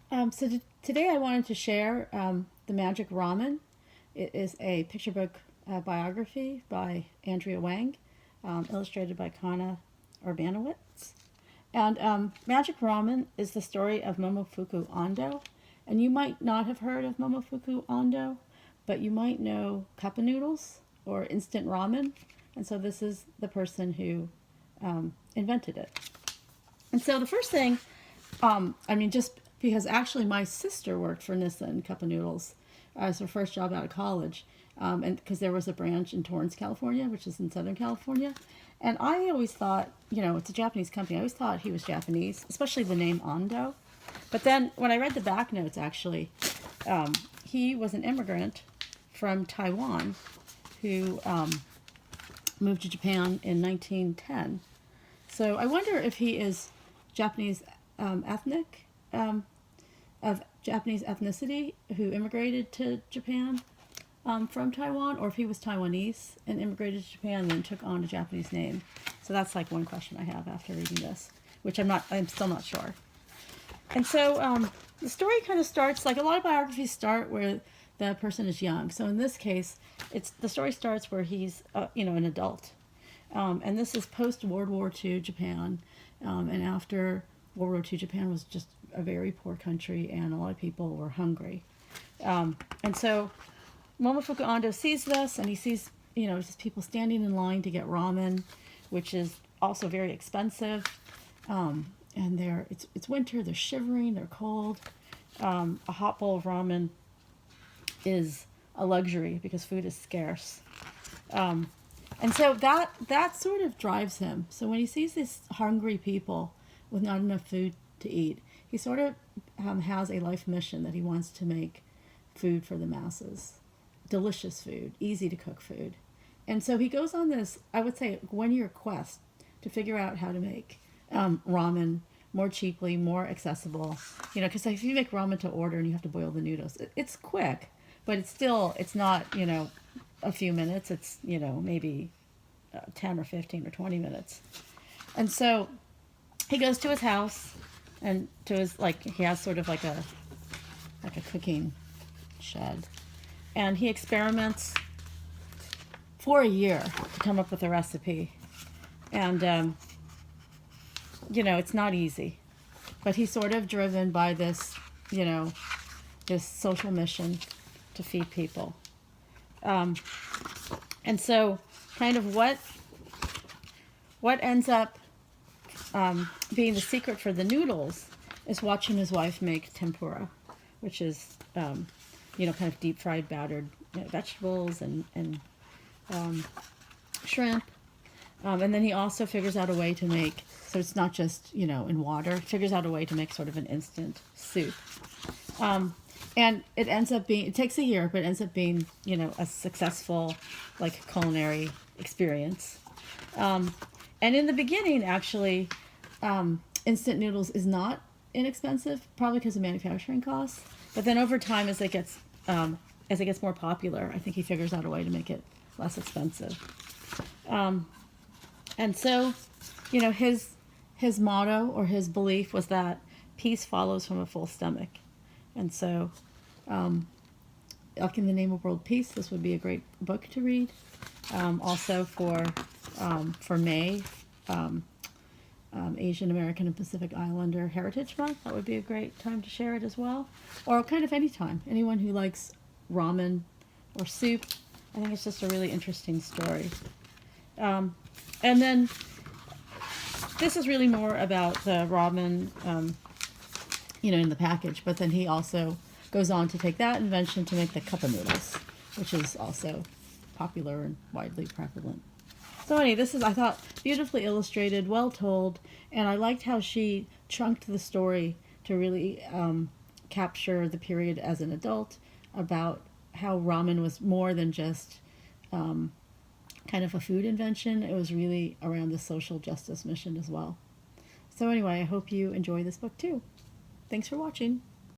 Today I wanted to share The Magic Ramen. It is a picture book biography by Andrea Wang, illustrated by Kana Urbanowitz. And Magic Ramen is the story of Momofuku Ando. And you might not have heard of Momofuku Ando, but you might know Cup of Noodles or instant ramen. And so this is the person who invented it. And so the first thing, just because actually my sister worked for Nissin Cup of Noodles as her first job out of college, and because there was a branch in Torrance, California, which is in Southern California. And I always thought, it's a Japanese company. I always thought he was Japanese, especially the name Ando. But then when I read the back notes, actually, he was an immigrant from Taiwan who moved to Japan in 1910. So I wonder if he is Japanese of Japanese ethnicity who immigrated to Japan from Taiwan, or if he was Taiwanese and immigrated to Japan and then took on a Japanese name. So that's like one question I have after reading this, which I'm still not sure. And so the story kind of starts like a lot of biographies start where the person is young. So in this case, the story starts where he's an adult, and this is post World War II Japan, and after World War II Japan was just a very poor country, and a lot of people were hungry, and so Momofuku Ando sees this, and he sees just people standing in line to get ramen, which is also very expensive. And it's winter, they're shivering, they're cold. A hot bowl of ramen is a luxury because food is scarce. And so that sort of drives him. So when he sees these hungry people with not enough food to eat, he sort of has a life mission that he wants to make food for the masses. Delicious food, easy to cook food. And so he goes on this, I would say, 1 year quest to figure out how to make ramen more cheaply, more accessible. Because if you make ramen to order and you have to boil the noodles, it's quick, but it's not, a few minutes. It's, maybe 10 or 15 or 20 minutes. And so he goes to his house and he has sort of like a cooking shed. And he experiments for a year to come up with a recipe. And, it's not easy. But he's sort of driven by this, this social mission to feed people. And so kind of what ends up being the secret for the noodles is watching his wife make tempura, which is, kind of deep fried battered vegetables and shrimp. And then he also figures out a way to make, so it's not just, in water, figures out a way to make sort of an instant soup. And it takes a year, but it ends up being, a successful, culinary experience. And in the beginning, actually, instant noodles is not inexpensive, probably because of manufacturing costs. But then over time, as it gets more popular, I think he figures out a way to make it less expensive. And so, his motto or his belief was that peace follows from a full stomach. And so, like in the name of world peace, this would be a great book to read. Also for May, Asian American and Pacific Islander Heritage Month, that would be a great time to share it as well. Or kind of any time. Anyone who likes ramen or soup, I think it's just a really interesting story. And then this is really more about the ramen, in the package. But then he also goes on to take that invention to make the cup of noodles, which is also popular and widely prevalent. So anyway, this is, I thought, beautifully illustrated, well told, and I liked how she chunked the story to really capture the period as an adult, about how ramen was more than just kind of a food invention. It was really around the social justice mission as well. So anyway, I hope you enjoy this book too. Thanks for watching.